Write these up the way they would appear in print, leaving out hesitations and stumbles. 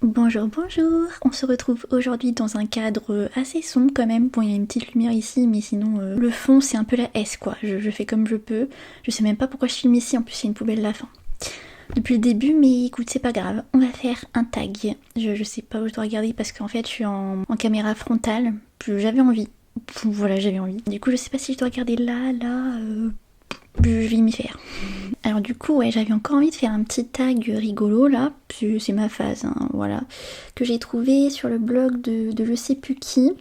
Bonjour, bonjour. On se retrouve aujourd'hui dans un cadre assez sombre quand même. Bon, il y a une petite lumière ici, mais sinon le fond c'est un peu la S quoi. Je fais comme je peux. Je sais même pas pourquoi je filme ici, en plus il y a une poubelle à la fin. Depuis le début, mais écoute, c'est pas grave. On va faire un tag. Je sais pas où je dois regarder parce qu'en fait je suis en caméra frontale. J'avais envie. Voilà, j'avais envie. Du coup, je sais pas si je dois regarder là. Je vais m'y faire. Alors du coup, ouais, j'avais encore envie de faire un petit tag rigolo là, c'est ma phase, hein, voilà, que j'ai trouvé sur le blog de je sais plus qui.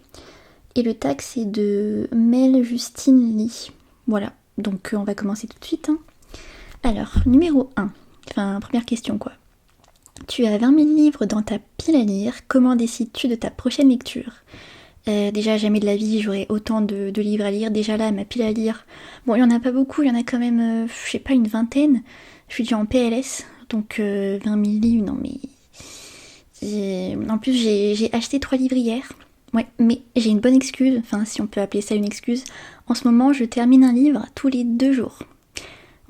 Et le tag c'est de Mel Justine Lee. Voilà, donc on va commencer tout de suite. Hein. Alors, numéro 1, enfin première question quoi. Tu as 20 000 livres dans ta pile à lire, comment décides-tu de ta prochaine lecture? Déjà, jamais de la vie j'aurais autant de livres à lire. Déjà là, ma pile à lire, bon, il y en a pas beaucoup, il y en a quand même, je sais pas, une vingtaine. Je suis déjà en PLS, donc 20 000 livres, non mais... En plus, j'ai acheté 3 livres hier. Ouais, mais j'ai une bonne excuse, enfin si on peut appeler ça une excuse. En ce moment, je termine un livre tous les 2 jours.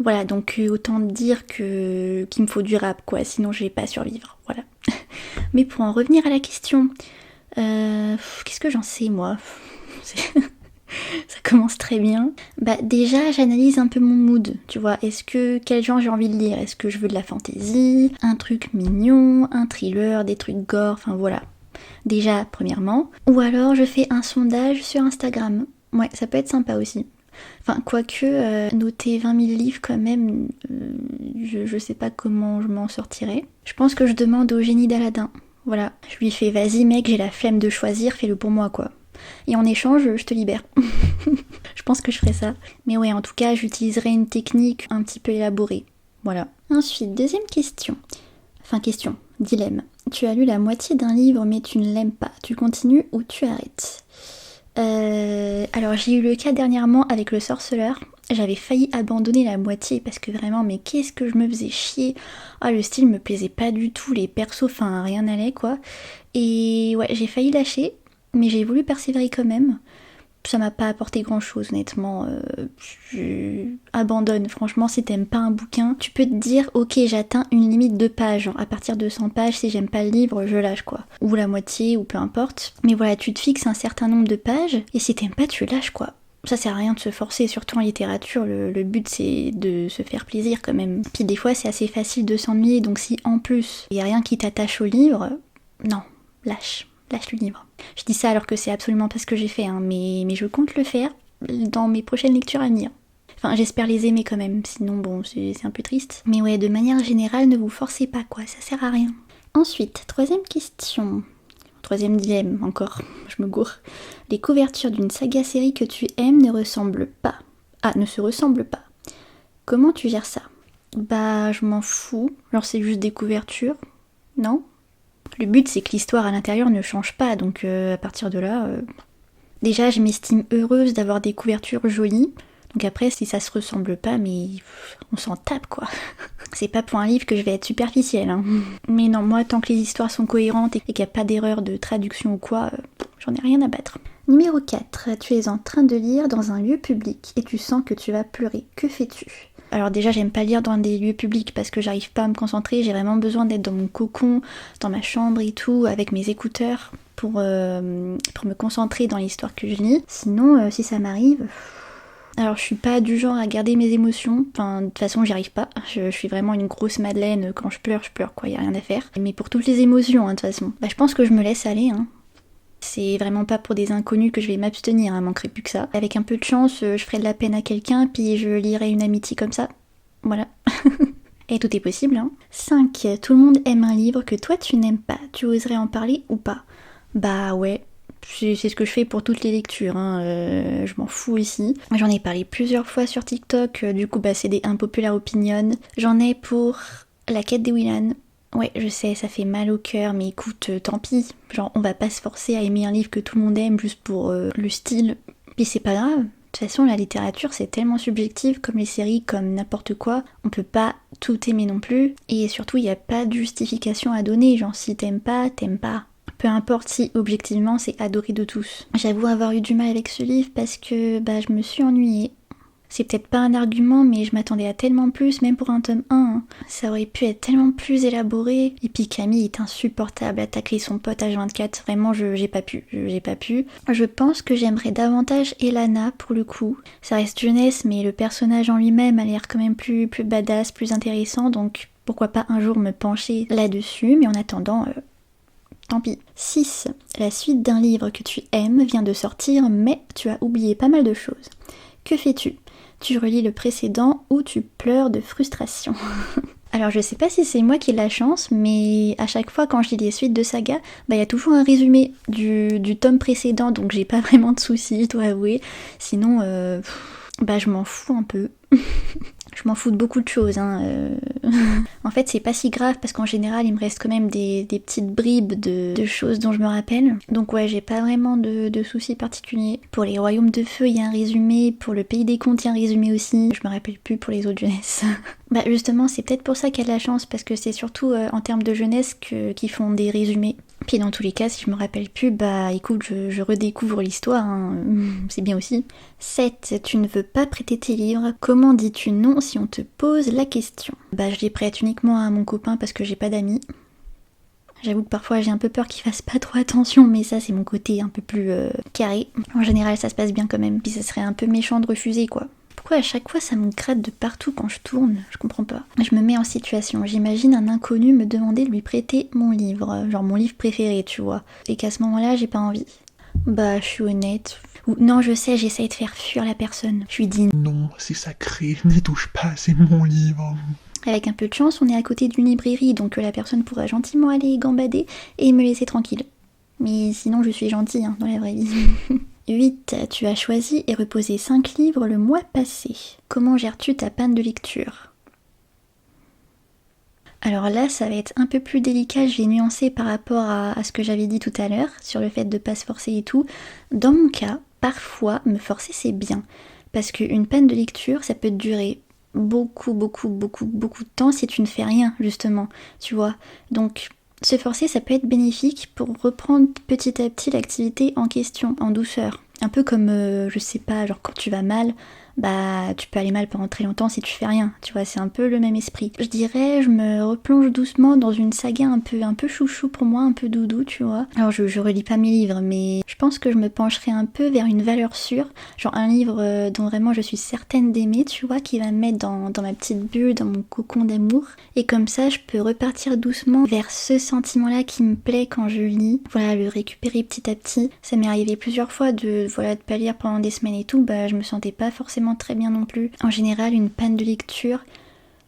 Voilà, donc autant dire qu'il me faut du rap, quoi, sinon je vais pas survivre, voilà. Mais pour en revenir à la question... qu'est-ce que j'en sais moi? Ça commence très bien. Bah déjà j'analyse un peu mon mood, tu vois. Quel genre j'ai envie de lire? Est-ce que je veux de la fantasy, un truc mignon, un thriller, des trucs gore, enfin voilà. Déjà premièrement. Ou alors je fais un sondage sur Instagram. Ouais, ça peut être sympa aussi. Enfin, quoique, noter 20 000 livres quand même, je sais pas comment je m'en sortirai. Je pense que je demande au génie d'Aladin. Voilà, je lui fais vas-y mec, j'ai la flemme de choisir, fais-le pour moi quoi. Et en échange, je te libère. Je pense que je ferai ça. Mais ouais, en tout cas, j'utiliserai une technique un petit peu élaborée. Voilà. Ensuite, deuxième question. Enfin, question, dilemme. Tu as lu la moitié d'un livre mais tu ne l'aimes pas. Tu continues ou tu arrêtes? Alors j'ai eu le cas dernièrement avec le sorceleur. J'avais failli abandonner la moitié parce que vraiment, mais qu'est-ce que je me faisais chier. Ah, le style me plaisait pas du tout, les persos, enfin rien n'allait quoi. Et ouais, j'ai failli lâcher, mais j'ai voulu persévérer quand même. Ça m'a pas apporté grand chose honnêtement. Je abandonne. Franchement, si t'aimes pas un bouquin, tu peux te dire ok, j'atteins une limite de pages. Genre, à partir de 100 pages, si j'aime pas le livre, je lâche quoi. Ou la moitié, ou peu importe. Mais voilà, tu te fixes un certain nombre de pages, et si t'aimes pas, tu lâches quoi. Ça sert à rien de se forcer, surtout en littérature, le but c'est de se faire plaisir quand même. Puis des fois c'est assez facile de s'ennuyer, donc si en plus il y a rien qui t'attache au livre, non, lâche le livre. Je dis ça alors que c'est absolument pas ce que j'ai fait, hein, mais je compte le faire dans mes prochaines lectures à venir. Enfin, j'espère les aimer quand même, sinon bon, c'est un peu triste. Mais ouais, de manière générale, ne vous forcez pas quoi, ça sert à rien. Ensuite, troisième question. Troisième dilemme, encore, je me gourre. Les couvertures d'une saga série que tu aimes ne ressemblent pas. Ah, ne se ressemblent pas. Comment tu gères ça? Bah, je m'en fous. Genre, c'est juste des couvertures. Non? Le but, c'est que l'histoire à l'intérieur ne change pas, donc à partir de là... Déjà, je m'estime heureuse d'avoir des couvertures jolies. Donc après, si ça se ressemble pas, mais on s'en tape quoi. C'est pas pour un livre que je vais être superficielle. Hein. Mais non, moi, tant que les histoires sont cohérentes et qu'il n'y a pas d'erreur de traduction ou quoi, j'en ai rien à battre. Numéro 4. Tu es en train de lire dans un lieu public et tu sens que tu vas pleurer. Que fais-tu? Alors déjà, j'aime pas lire dans des lieux publics parce que j'arrive pas à me concentrer. J'ai vraiment besoin d'être dans mon cocon, dans ma chambre et tout, avec mes écouteurs pour me concentrer dans l'histoire que je lis. Sinon, si ça m'arrive... Alors je suis pas du genre à garder mes émotions, enfin de toute façon j'y arrive pas, je suis vraiment une grosse madeleine, quand je pleure quoi, y a rien à faire. Mais pour toutes les émotions hein, de toute façon, bah je pense que je me laisse aller hein. C'est vraiment pas pour des inconnus que je vais m'abstenir, hein, manquerait plus que ça. Avec un peu de chance, je ferai de la peine à quelqu'un, puis je lirai une amitié comme ça. Voilà. Et tout est possible, hein. 5. Tout le monde aime un livre que toi tu n'aimes pas. Tu oserais en parler ou pas? Bah ouais. C'est ce que je fais pour toutes les lectures, hein. Je m'en fous ici. J'en ai parlé plusieurs fois sur TikTok, du coup bah c'est des unpopular opinions. J'en ai pour La quête des Willan. Ouais, je sais, ça fait mal au cœur, mais écoute, tant pis. Genre, on va pas se forcer à aimer un livre que tout le monde aime juste pour le style. Puis c'est pas grave. De toute façon, la littérature, c'est tellement subjectif, comme les séries, comme n'importe quoi. On peut pas tout aimer non plus. Et surtout, il n'y a pas de justification à donner. Genre, si t'aimes pas, t'aimes pas. Peu importe si, objectivement, c'est adoré de tous. J'avoue avoir eu du mal avec ce livre parce que, bah, je me suis ennuyée. C'est peut-être pas un argument, mais je m'attendais à tellement plus, même pour un tome 1. Hein. Ça aurait pu être tellement plus élaboré. Et puis Camille est insupportable à tacler son pote H24. Vraiment, j'ai pas pu. Je pense que j'aimerais davantage Elana pour le coup. Ça reste jeunesse, mais le personnage en lui-même a l'air quand même plus badass, plus intéressant. Donc pourquoi pas un jour me pencher là-dessus. Mais en attendant... Tant pis. 6. La suite d'un livre que tu aimes vient de sortir, mais tu as oublié pas mal de choses. Que fais-tu ? Tu relis le précédent ou tu pleures de frustration. Alors je sais pas si c'est moi qui ai la chance, mais à chaque fois quand je lis les suites de saga, il y a toujours un résumé du tome précédent, donc j'ai pas vraiment de soucis, je dois avouer. Sinon, je m'en fous un peu. Je m'en fous de beaucoup de choses. En fait, c'est pas si grave parce qu'en général, il me reste quand même des petites bribes de choses dont je me rappelle. Donc ouais, j'ai pas vraiment de soucis particuliers. Pour les Royaumes de Feu, il y a un résumé. Pour le Pays des Contes, il y a un résumé aussi. Je me rappelle plus pour les autres jeunesse. Justement, c'est peut-être pour ça qu'il y a de la chance parce que c'est surtout en termes de jeunesse qu'ils font des résumés. Puis dans tous les cas, si je me rappelle plus, écoute, je redécouvre l'histoire, c'est bien aussi. 7. Tu ne veux pas prêter tes livres. Comment dis-tu non si on te pose la question ? Je les prête uniquement à mon copain parce que j'ai pas d'amis. J'avoue que parfois j'ai un peu peur qu'il fasse pas trop attention, mais ça c'est mon côté un peu plus carré. En général ça se passe bien quand même, puis ça serait un peu méchant de refuser quoi. Pourquoi à chaque fois ça me gratte de partout quand je tourne ? Je comprends pas. Je me mets en situation, j'imagine un inconnu me demander de lui prêter mon livre, genre mon livre préféré, tu vois. Et qu'à ce moment-là, j'ai pas envie. Je suis honnête. Ou non, je sais, j'essaye de faire fuir la personne. Je lui dis non, c'est sacré, n'y touche pas, c'est mon livre. Avec un peu de chance, on est à côté d'une librairie, donc la personne pourra gentiment aller gambader et me laisser tranquille. Mais sinon, je suis gentille dans la vraie vie. 8. Tu as choisi et reposé 5 livres le mois passé. Comment gères-tu ta panne de lecture ? Alors là, ça va être un peu plus délicat, je vais nuancer par rapport à ce que j'avais dit tout à l'heure, sur le fait de pas se forcer et tout. Dans mon cas, parfois, me forcer c'est bien. Parce qu'une panne de lecture, ça peut durer beaucoup de temps si tu ne fais rien, justement, tu vois. Donc... se forcer, ça peut être bénéfique pour reprendre petit à petit l'activité en question, en douceur. Un peu comme, je sais pas, genre quand tu vas mal, tu peux aller mal pendant très longtemps si tu fais rien, tu vois, c'est un peu le même esprit. Je dirais, je me replonge doucement dans une saga un peu chouchou pour moi, un peu doudou, tu vois. Alors je relis pas mes livres, mais je pense que je me pencherai un peu vers une valeur sûre, genre un livre dont vraiment je suis certaine d'aimer, tu vois, qui va me mettre dans ma petite bulle, dans mon cocon d'amour, et comme ça je peux repartir doucement vers ce sentiment-là qui me plaît quand je lis, voilà, le récupérer petit à petit. Ça m'est arrivé plusieurs fois de pas lire pendant des semaines et tout, je me sentais pas forcément très bien non plus. En général, une panne de lecture,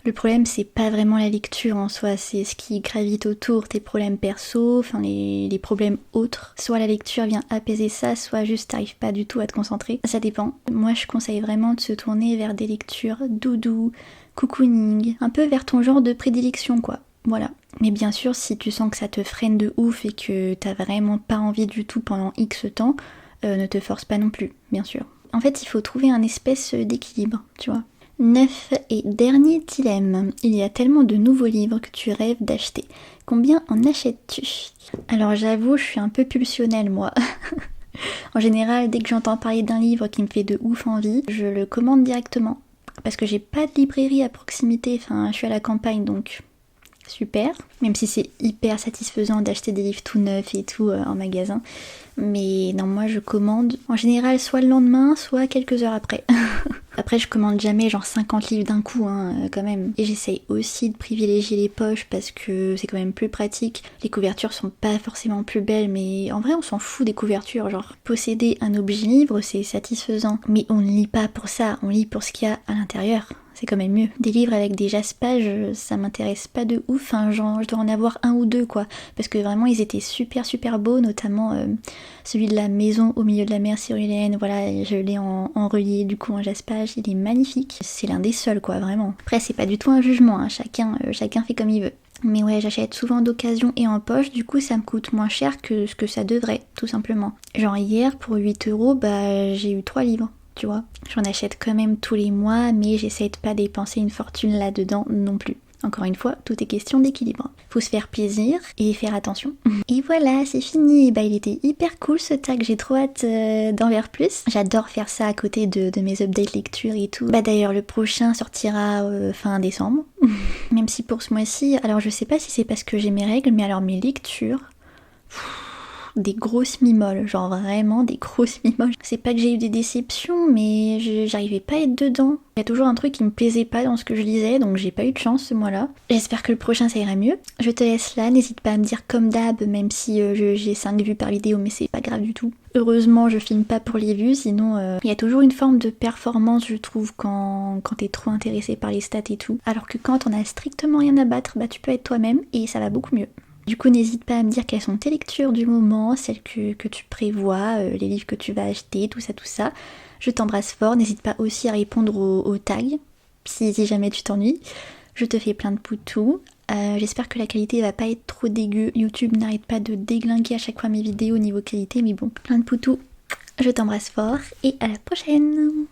le problème c'est pas vraiment la lecture en soi, c'est ce qui gravite autour, tes problèmes perso, les problèmes autres. Soit la lecture vient apaiser ça, soit juste t'arrives pas du tout à te concentrer. Ça dépend. Moi je conseille vraiment de se tourner vers des lectures doudou, cocooning, un peu vers ton genre de prédilection quoi. Voilà. Mais bien sûr, si tu sens que ça te freine de ouf et que t'as vraiment pas envie du tout pendant X temps, ne te force pas non plus, bien sûr. En fait, il faut trouver un espèce d'équilibre, tu vois. 9. Et dernier dilemme. Il y a tellement de nouveaux livres que tu rêves d'acheter. Combien en achètes-tu ? Alors j'avoue, je suis un peu pulsionnelle, moi. En général, dès que j'entends parler d'un livre qui me fait de ouf envie, je le commande directement. Parce que j'ai pas de librairie à proximité, je suis à la campagne, donc... super, même si c'est hyper satisfaisant d'acheter des livres tout neufs et tout en magasin. Mais non, moi je commande en général soit le lendemain, soit quelques heures après. Après je commande jamais genre 50 livres d'un coup quand même. Et j'essaye aussi de privilégier les poches parce que c'est quand même plus pratique. Les couvertures sont pas forcément plus belles, mais en vrai on s'en fout des couvertures. Genre posséder un objet livre c'est satisfaisant, mais on ne lit pas pour ça, on lit pour ce qu'il y a à l'intérieur. C'est quand même mieux. Des livres avec des jaspages, ça m'intéresse pas de ouf, genre je dois en avoir un ou deux quoi, parce que vraiment ils étaient super beaux, notamment celui de la maison au milieu de la mer Cyrilienne, voilà, je l'ai en relié du coup en jaspage, il est magnifique, c'est l'un des seuls quoi, vraiment. Après c'est pas du tout un jugement, chacun fait comme il veut. Mais ouais, j'achète souvent d'occasion et en poche, du coup ça me coûte moins cher que ce que ça devrait, tout simplement. Genre hier, pour 8€, j'ai eu 3 livres. Tu vois, j'en achète quand même tous les mois, mais j'essaie de pas dépenser une fortune là-dedans non plus. Encore une fois, tout est question d'équilibre. Faut se faire plaisir et faire attention. Et voilà, c'est fini. Bah, il était hyper cool ce tag, j'ai trop hâte d'en faire plus. J'adore faire ça à côté de mes updates lecture et tout. Bah d'ailleurs, le prochain sortira fin décembre. Même si pour ce mois-ci, alors je sais pas si c'est parce que j'ai mes règles, mais alors mes lectures... des grosses mimoles, genre vraiment des grosses mimoles. C'est pas que j'ai eu des déceptions, mais j'arrivais pas à être dedans. Il y a toujours un truc qui me plaisait pas dans ce que je lisais, donc j'ai pas eu de chance ce mois-là. J'espère que le prochain ça ira mieux. Je te laisse là, n'hésite pas à me dire comme d'hab, même si j'ai 5 vues par vidéo, mais c'est pas grave du tout. Heureusement, je filme pas pour les vues, sinon il y a toujours une forme de performance, je trouve, quand t'es trop intéressé par les stats et tout. Alors que quand on a strictement rien à battre, bah tu peux être toi-même et ça va beaucoup mieux. Du coup, n'hésite pas à me dire quelles sont tes lectures du moment, celles que tu prévois, les livres que tu vas acheter, tout ça. Je t'embrasse fort, n'hésite pas aussi à répondre aux tags, si jamais tu t'ennuies. Je te fais plein de poutous. J'espère que la qualité va pas être trop dégueu. YouTube n'arrête pas de déglinguer à chaque fois mes vidéos au niveau qualité, mais bon, plein de poutous. Je t'embrasse fort et à la prochaine!